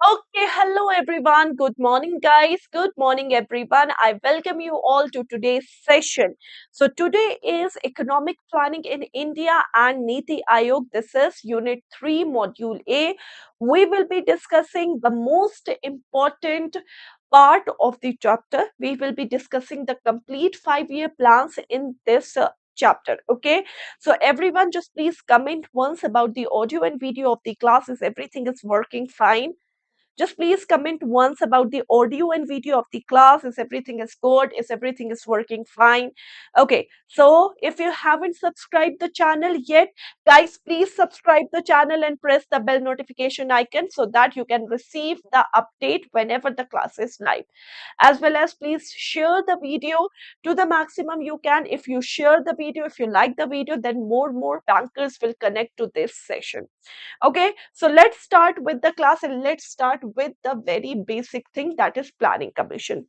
Okay, hello everyone. Good morning, guys. Good morning, everyone. I welcome you all to today's session. So, today is Economic Planning in India and Niti Aayog. This is Unit 3, Module A. We will be discussing the most important part of the chapter. We will be discussing the complete 5-year plans in this chapter. Okay, so everyone, just please comment once about the audio and video of the class. Is everything is working fine? Just please comment once about the audio and video of the class. Is everything is good? Is everything is working fine? Okay, so if you haven't subscribed the channel yet, guys, please subscribe the channel and press the bell notification icon so that you can receive the update whenever the class is live. As well as please share the video to the maximum you can. If you share the video, if you like the video, then more bankers will connect to this session. Okay, so let's start with the class and let's start with the very basic thing, that is planning commission.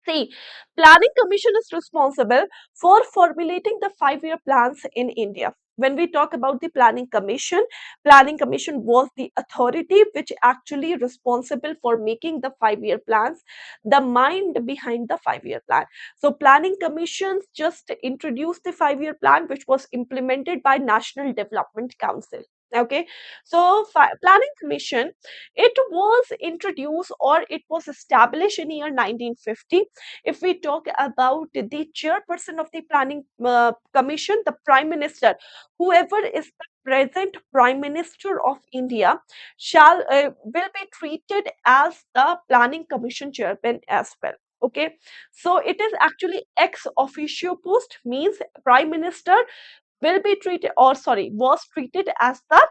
See, planning commission is responsible for formulating the 5-year plans in India. When we talk about the planning commission was the authority which actually responsible for making the 5-year plans, the mind behind the 5-year plan. So planning commissions just introduced the 5-year plan, which was implemented by National Development Council. Okay, so planning commission, it was introduced or it was established in year 1950. If we talk about the chairperson of the planning commission, the prime minister, whoever is the present prime minister of India shall will be treated as the planning commission chairman as well. Okay, so it is actually ex officio post, means prime minister will be treated, or sorry, was treated as the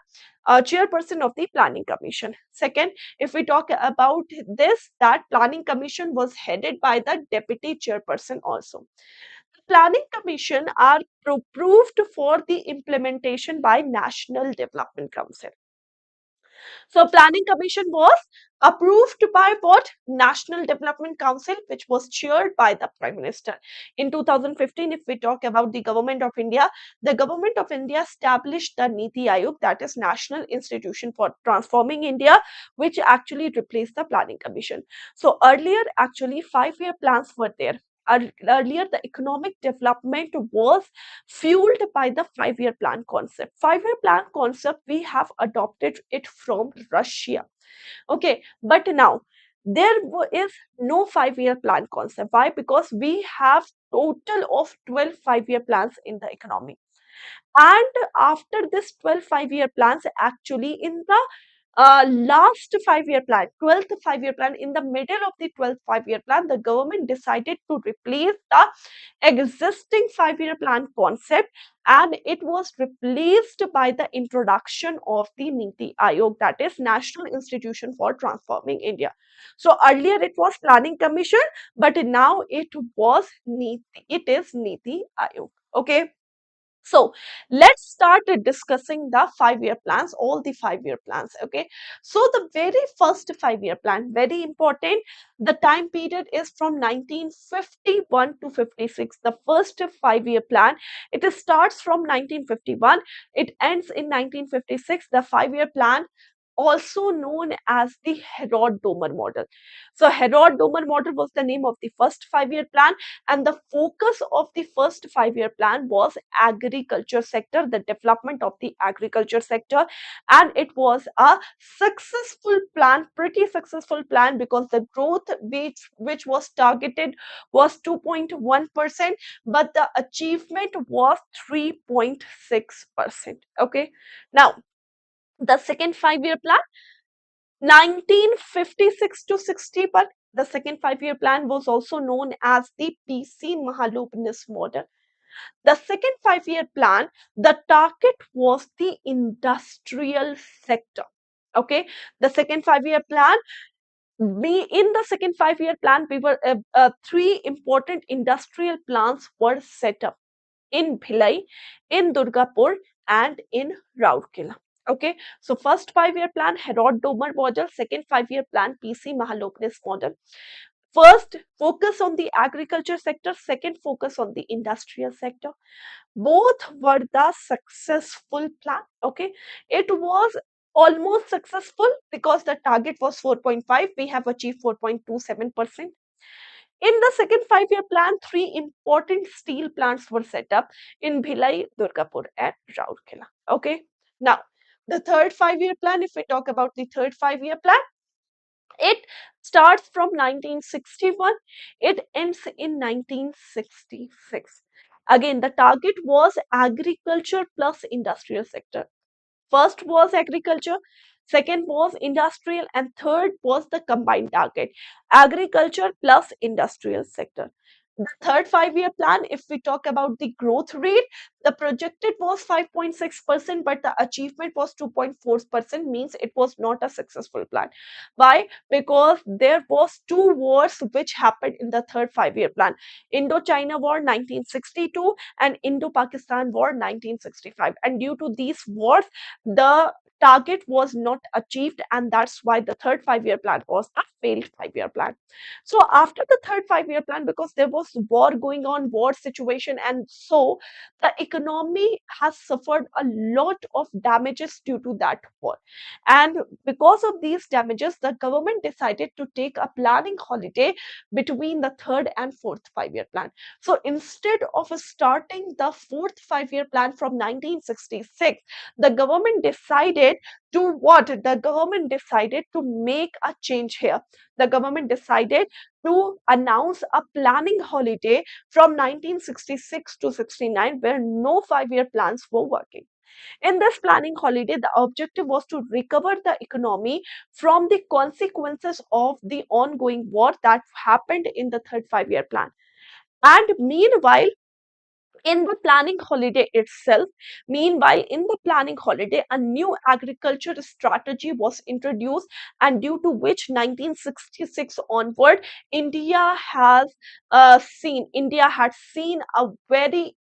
chairperson of the planning commission. Second, if we talk about this, that planning commission was headed by the deputy chairperson also. The planning commission are approved for the implementation by National Development Council. So planning commission was approved by what? National Development Council, which was chaired by the Prime Minister. In 2015, if we talk about the Government of India, the Government of India established the Niti Aayog, that is National Institution for Transforming India, which actually replaced the Planning Commission. So earlier, actually, 5-year plans were there. Earlier, the economic development was fueled by the 5-year plan concept. 5-year plan concept, we have adopted it from Russia. Okay, but now there is no 5-year plan concept. Why? Because we have total of 12 5-year plans in the economy. And after this 12 5-year plans, actually in the last 5-year plan, 12th 5-year plan, in the middle of the 12th 5-year plan, the government decided to replace the existing 5-year plan concept, and it was replaced by the introduction of the Niti Aayog, that is National Institution for Transforming India. So earlier it was Planning Commission, but now it is Niti Aayog. Okay. So let's start discussing the 5-year plans, all the 5-year plans. Okay. So the very first 5-year plan, very important. The time period is from 1951 to 56. The first 5-year plan, it starts from 1951. It ends in 1956. The 5-year plan, also known as the Herod-Domer model. So Herod-Domer model was the name of the first 5-year plan, and the focus of the first 5-year plan was agriculture sector, the development of the agriculture sector, and it was a successful plan, pretty successful plan, because the growth which was targeted was 2.1%, but the achievement was 3.6%. Okay, now the second 5-year plan, 1956 to 61, the second 5-year plan was also known as the PC Mahalobnis model. The second 5-year plan, the target was the industrial sector. Okay, the second 5-year plan, in the second 5-year plan, we were three important industrial plants were set up in Bhilai, in Durgapur, and in Rourkela. Okay, so first 5-year plan, Herod-Domer model. Second 5-year plan, PC Mahaloknis model. First, focus on the agriculture sector. Second, focus on the industrial sector. Both were the successful plan. Okay, it was almost successful because the target was 4.5. We have achieved 4.27%. In the second 5-year plan, three important steel plants were set up in Bhilai, Durgapur, and Rourkela. Okay. Now, the third 5-year plan, if we talk about the third 5-year plan, it starts from 1961, it ends in 1966. Again, the target was agriculture plus industrial sector. First was agriculture, second was industrial, and third was the combined target, agriculture plus industrial sector. The third 5-year plan, if we talk about the growth rate, the projected was 5.6%, but the achievement was 2.4%, means it was not a successful plan. Why? Because there was two wars which happened in the third 5-year plan. Indo-China War 1962 and Indo-Pakistan War 1965. And due to these wars, the target was not achieved, and that's why the third 5-year plan was a failed 5-year plan. So after the third 5-year plan, because there was war going on, war situation, and so the economy has suffered a lot of damages due to that war. And because of these damages, the government decided to take a planning holiday between the third and fourth 5-year plan. So instead of starting the fourth 5-year plan from 1966, the government decided to what? The government decided to make a change here. The government decided to announce a planning holiday from 1966 to 69 where no 5-year plans were working. In this planning holiday, the objective was to recover the economy from the consequences of the ongoing war that happened in the third 5-year plan. And meanwhile, in the planning holiday, a new agriculture strategy was introduced, and due to which 1966 onward, India had seen a very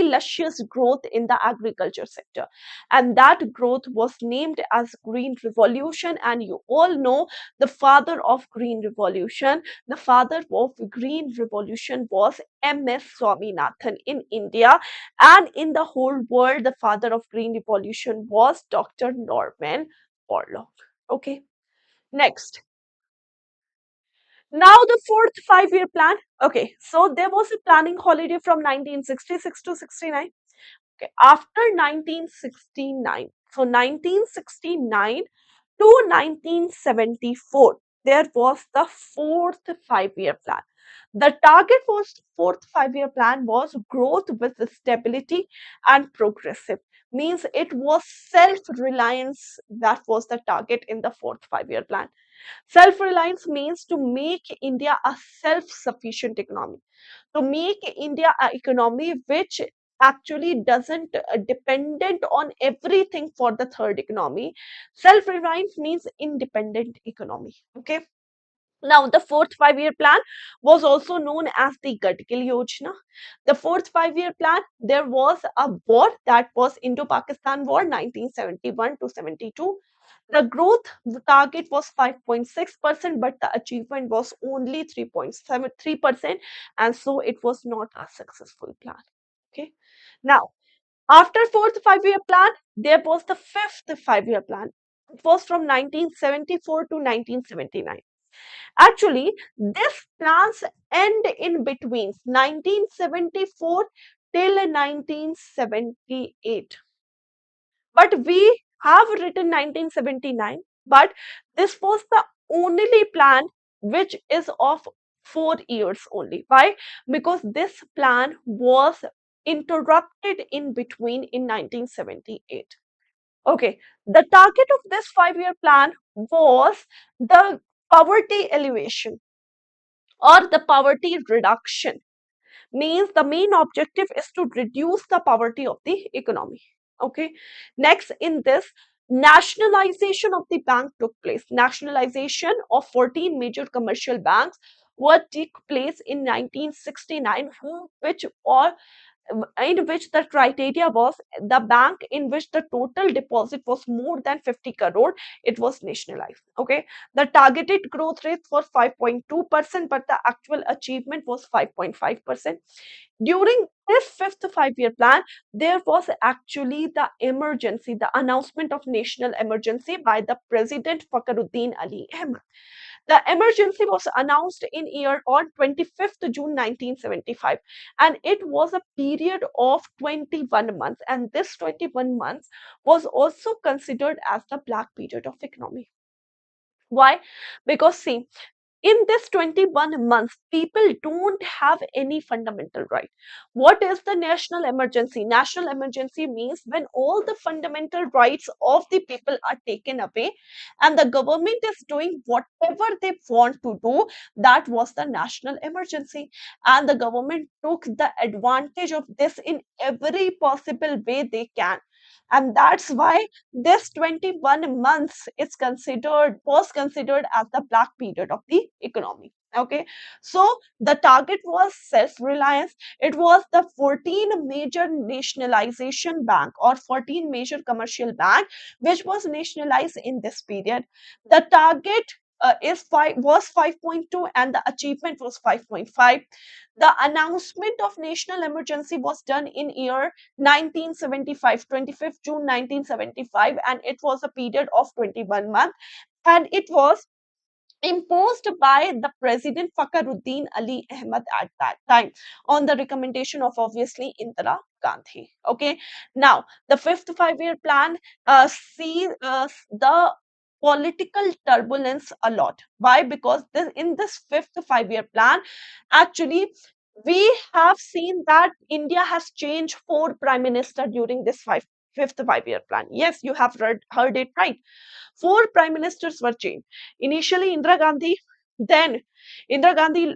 luscious growth in the agriculture sector, and that growth was named as Green Revolution. And you all know the father of Green Revolution. The father of Green Revolution was MS Swaminathan in India, and in the whole world, the father of Green Revolution was Dr. Norman Borlaug. Okay, next. Now the fourth 5-year plan. Okay, so there was a planning holiday from 1966 to 69. Okay, after 1969, so 1969 to 1974, there was the fourth 5-year plan. The target was fourth 5-year plan was growth with stability and progressive. Means it was self-reliance that was the target in the fourth 5-year plan. Self-reliance means to make India a self-sufficient economy, to make India an economy which actually doesn't dependent on everything for the third economy. Self-reliance means independent economy. Okay. Now, the fourth 5-year plan was also known as the Gadgil Yojana. The fourth 5-year plan, there was a war that was Indo-Pakistan War 1971 to 72. The growth target was 5.6%, but the achievement was only 3.73%, and so it was not a successful plan. Okay. Now, after fourth 5-year plan, there was the fifth 5-year plan. It was from 1974 to 1979. Actually, this plans end in between 1974 till 1978. But we have written 1979, but this was the only plan which is of 4 years only. Why? Because this plan was interrupted in between in 1978. Okay, the target of this 5-year plan was the poverty elevation or the poverty reduction. Means the main objective is to reduce the poverty of the economy. Okay, next in this, nationalization of the bank took place. Nationalization of 14 major commercial banks what took place in 1969, which all in which the criteria was the bank in which the total deposit was more than 50 crore, it was nationalized. Okay, the targeted growth rate was 5.2%, but the actual achievement was 5.5%. During this fifth five-year plan, there was actually the emergency, the announcement of national emergency by the President Fakhruddin Ali Ahmed. The emergency was announced in year on 25th June 1975, and it was a period of 21 months, and this 21 months was also considered as the black period of economy. Why? Because see, in this 21 months, people don't have any fundamental right. What is the national emergency? National emergency means when all the fundamental rights of the people are taken away and the government is doing whatever they want to do. That was the national emergency, and the government took the advantage of this in every possible way they can. And that's why this 21 months is considered was considered as the black period of the economy. Okay, so the target was self-reliance. It was the 14 major nationalization bank or 14 major commercial bank which was nationalized in this period. The target was 5.2 and the achievement was 5.5. The announcement of national emergency was done in year 1975, 25th June 1975, and it was a period of 21 months, and it was imposed by the President Fakhruddin Ali Ahmed at that time on the recommendation of obviously Indira Gandhi. Okay, now the fifth five-year plan sees the political turbulence a lot. Why? Because in this fifth five-year plan, actually, we have seen that India has changed four prime minister during this fifth five-year plan. Yes, you have heard it right. Four prime ministers were changed. Initially, Indira Gandhi, then Indira Gandhi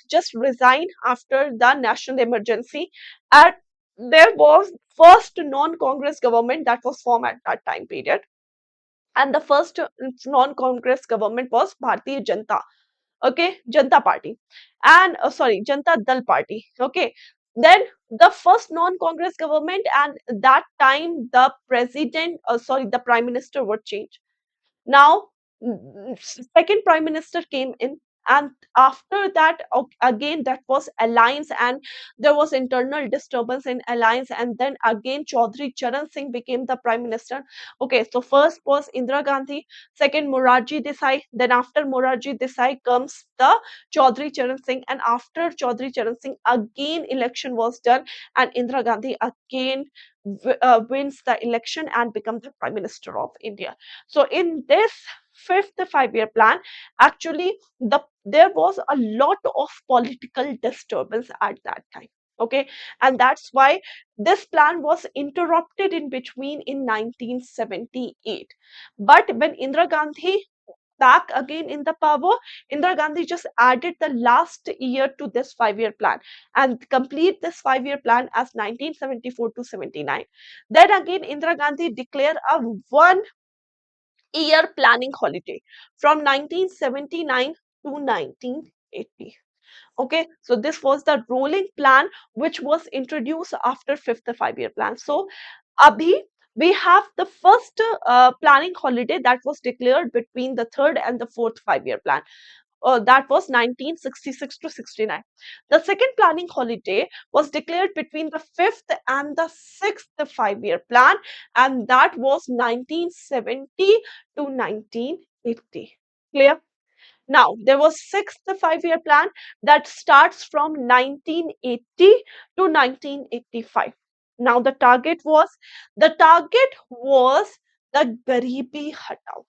just resigned after the national emergency. And there was first non-Congress government that was formed at that time period. And the first non-Congress government was Bharatiya Janata, okay, Janata Party, and sorry, Janata Dal Party, okay. Then the first non-Congress government, and that time the president, sorry, the prime minister were changed. Now, second prime minister came in, and after that, again, that was alliance, and there was internal disturbance in alliance, and then again, Chaudhry Charan Singh became the prime minister. Okay, so first was Indira Gandhi, second Morarji Desai, then after Morarji Desai comes the Chaudhry Charan Singh, and after Chaudhry Charan Singh, again election was done, and Indira Gandhi again wins the election and becomes the prime minister of India. So in this fifth five-year plan, actually there was a lot of political disturbance at that time. Okay, and that's why this plan was interrupted in between in 1978. But when Indira Gandhi back again in the power, Indira Gandhi just added the last year to this five-year plan and complete this five-year plan as 1974 to 79. Then again, Indira Gandhi declared a 1 year planning holiday from 1979 to 1980. Okay, so this was the rolling plan which was introduced after fifth five-year plan. So abhi we have the first planning holiday that was declared between the third and the fourth five-year plan. That was 1966 to 69. The second planning holiday was declared between the fifth and the sixth five-year plan, and that was 1970 to 1980. Clear? Now, there was sixth five-year plan that starts from 1980 to 1985. Now, the target was the Garibi Hatao.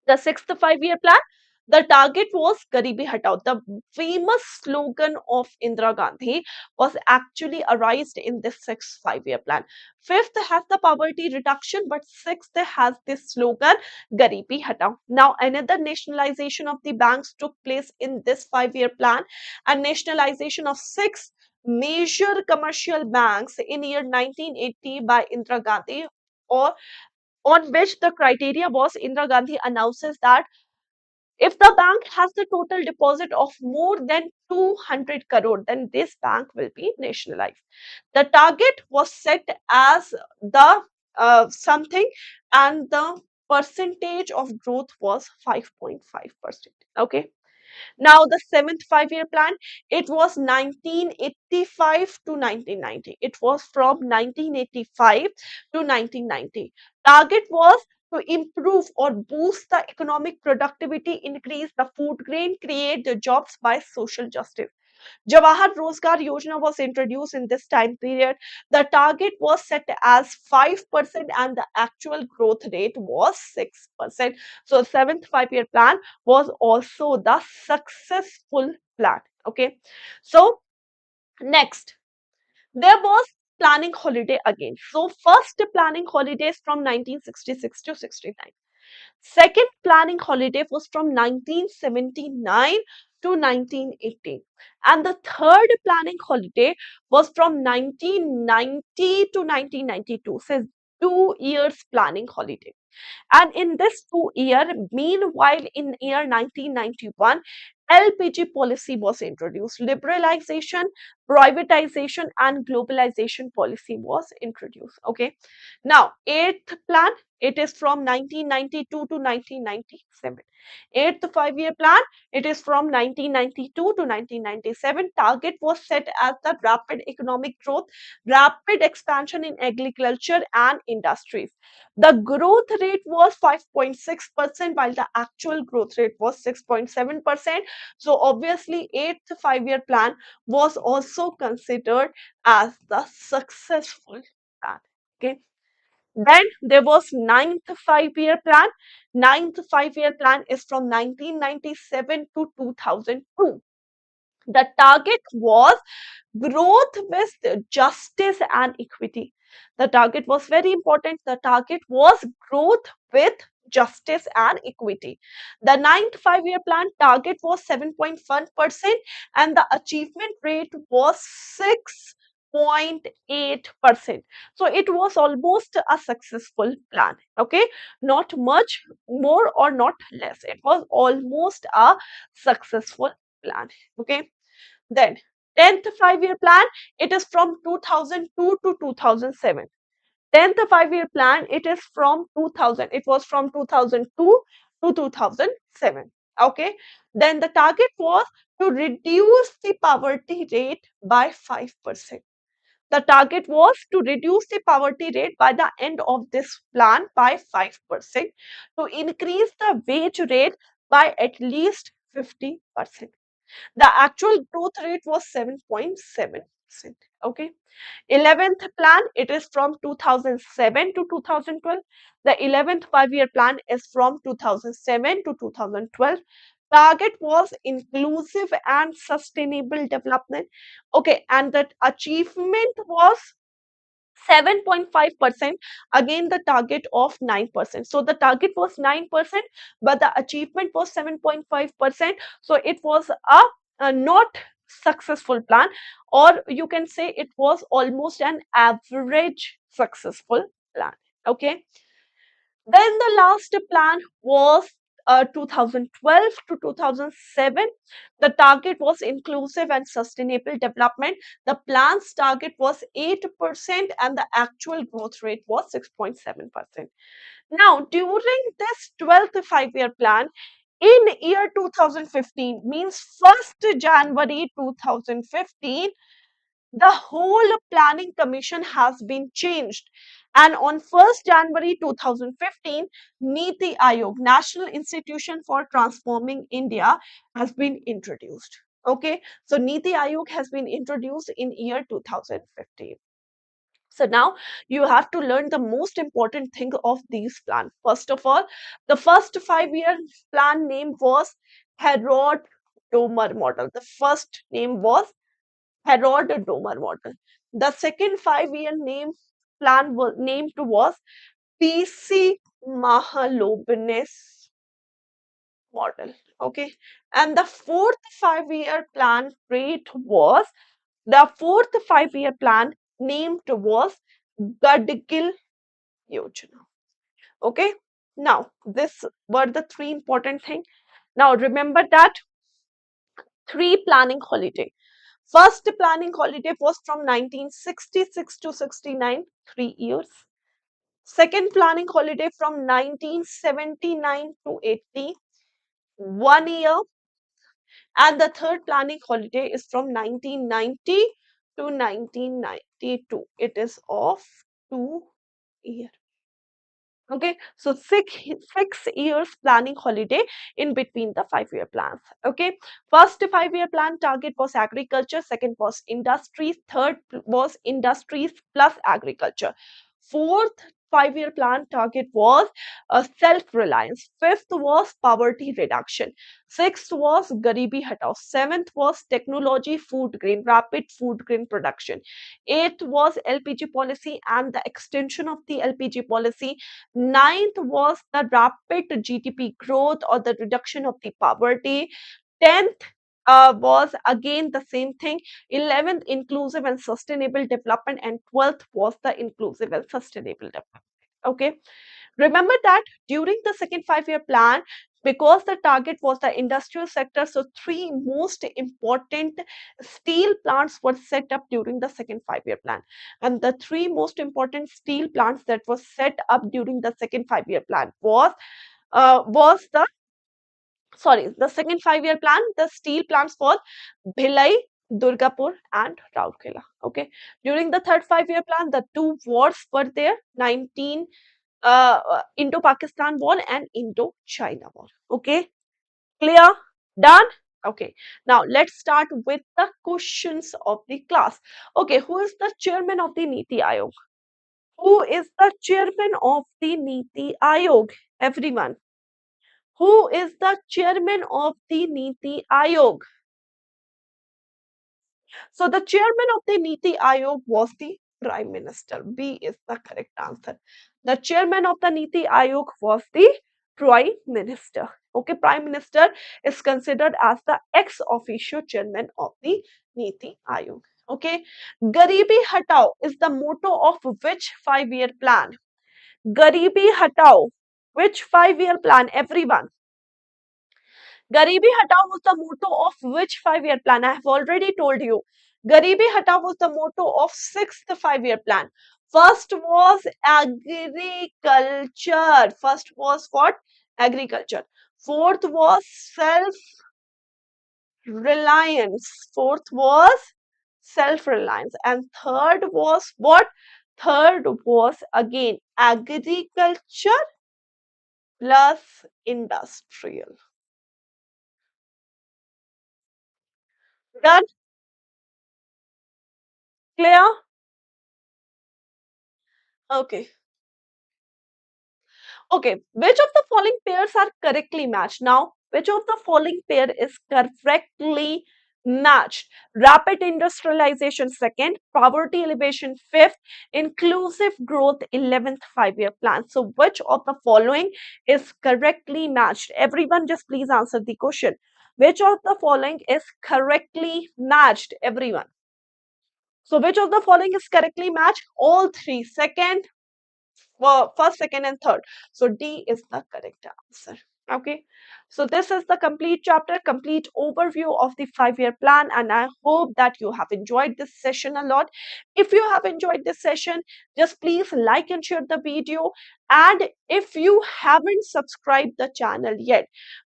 The sixth five-year plan, the target was Garibi Hatao. The famous slogan of Indira Gandhi was actually arised in this sixth five-year plan. Fifth has the poverty reduction, but sixth has this slogan Garibi Hatao. Now, another nationalization of the banks took place in this five-year plan, and nationalization of six major commercial banks in year 1980 by Indira Gandhi, or on which the criteria was Indira Gandhi announces that if the bank has the total deposit of more than 200 crore, then this bank will be nationalized. The target was set as the something, and the percentage of growth was 5.5%. Okay. Now, the seventh five-year plan, it was 1985 to 1990. It was from 1985 to 1990. Target was to improve or boost the economic productivity, increase the food grain, create the jobs by social justice. Jawahar Rozgar Yojana was introduced in this time period. The target was set as 5% and the actual growth rate was 6%. So, seventh five-year plan was also the successful plan. Okay. So, next, there was planning holiday again. So, first planning holidays from 1966 to 69. Second planning holiday was from 1979 to 1980. And the third planning holiday was from 1990 to 1992. So 2 years planning holiday. And in this 2 year, meanwhile, in year 1991, LPG policy was introduced. Liberalization, privatization, and globalization policy was introduced. Okay. Now, eighth plan, it is from 1992 to 1997. Eighth five-year plan, it is from 1992 to 1997. Target was set as the rapid economic growth, rapid expansion in agriculture and industries. The growth rate was 5.6%, while the actual growth rate was 6.7%. So, obviously, eighth five-year plan was also considered as the successful plan. Okay. Then there was ninth five-year plan. Ninth five-year plan is from 1997 to 2002. The target was growth with justice and equity. The target was very important. The target was growth with justice and equity. The ninth five-year plan target was 7.1% and the achievement rate was 6.8%. So it was almost a successful plan. Okay, not much more or not less. It was almost a successful plan. Okay. Then 10th five-year plan, it is from 2002 to 2007. 10th five-year plan, it is from 2000. It was from 2002 to 2007. Okay. Then the target was to reduce the poverty rate by 5%. The target was to reduce the poverty rate by the end of this plan by 5%, to increase the wage rate by at least 50%. The actual growth rate was 7.7%. Okay. 11th plan, it is from 2007 to 2012. The 11th five-year plan is from 2007 to 2012. Target was inclusive and sustainable development. Okay, and that achievement was 7.5%, again the target of 9%. So the target was 9%, but the achievement was 7.5%. So it was a not successful plan, or you can say it was almost an average successful plan. Okay. Then the last plan was 2012 to 2007. The target was inclusive and sustainable development. The plan's target was 8% and the actual growth rate was 6.7%. Now, during this 12th five-year plan, in year 2015, means 1st January 2015, the whole planning commission has been changed, and on 1st January 2015, Niti Aayog, National Institution for Transforming India, has been introduced. Okay, so Niti Aayog has been introduced in year 2015. So now you have to learn the most important thing of these plans. First of all, the first five-year plan name was Herod Domer model. The first name was Herod Domer model. The second five-year plan was named was PC Mahalobanes model. Okay, and the fourth five-year plan rate was the fourth five-year plan named was Gadgil Yojana. Okay, now this were the three important things. Now remember that three planning holiday. First planning holiday was from 1966 to 69, 3 years. Second planning holiday from 1979 to 80, 1 year. And the third planning holiday is from 1990 to 1992. It is of 2 years. Okay, so six years planning holiday in between the 5 year plans. Okay, first 5 year plan target was agriculture, second was industries, third was industries plus agriculture, fourth 5 year plan target was self-reliance, fifth was poverty reduction, sixth was garibi hatao, seventh was technology food grain, rapid food grain production, eighth was LPG policy and the extension of the LPG policy, ninth was the rapid GDP growth or the reduction of the poverty. 10th was again the same thing. 11th, inclusive and sustainable development. And 12th was the inclusive and sustainable development. Okay. Remember that during the second 5 year plan, because the target was the industrial sector, so three most important steel plants were set up during the second 5 year plan. And the three most important steel plants that were set up during the second 5 year plan was the second 5 year plan, the steel plants was Bhilai, Durgapur, and Rourkela. Okay. During the third 5 year plan, the two wars were there, 19 Indo-Pakistan war and Indo-China war. Okay, clear? Done? Okay, now let's start with the questions of the class. Okay, who is the chairman of the Niti Aayog? Who is the chairman of the Niti Aayog? Everyone. Who is the chairman of the Niti Aayog? So the chairman of the Niti Aayog was the Prime Minister. B is the correct answer. The chairman of the Niti Aayog was the Prime Minister. Okay, Prime Minister is considered as the ex officio chairman of the Niti Aayog. Okay, Garibi Hatao is the motto of which 5 year plan? Garibi Hatao. Which 5 year plan? Everyone. Garibi Hatao was the motto of which 5 year plan? I have already told you. Garibi Hatao was the motto of sixth 5 year plan. First was agriculture. First was what? Agriculture. Fourth was self-reliance. Fourth was self-reliance. And third was what? Third was again agriculture plus industrial. Done? Clear? Okay. Okay, which of the following pairs are correctly matched? Now, which of the following pair is correctly matched? Rapid industrialization second, poverty elevation fifth, inclusive growth 11th 5 year plan. So, which of the following is correctly matched? Everyone just please answer the question. Which of the following is correctly matched? Everyone. So, which of the following is correctly matched? All three. Second, first, second, and third. So D is the correct answer. Okay. So this is the complete chapter, complete overview of the 5 year plan, and I hope that you have enjoyed this session a lot. If you have enjoyed this session, just please like and share the video. And if you haven't subscribed the channel yet,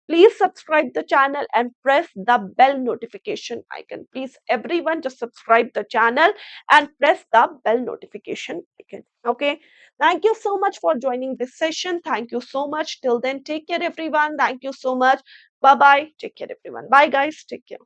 please subscribe the channel and press the bell notification icon. Please, everyone, just subscribe the channel and press the bell notification icon. Okay. Thank you so much for joining this session. Thank you so much. Till then, take care, everyone. Thank you so much. Bye bye. Take care, everyone. Bye, guys. Take care.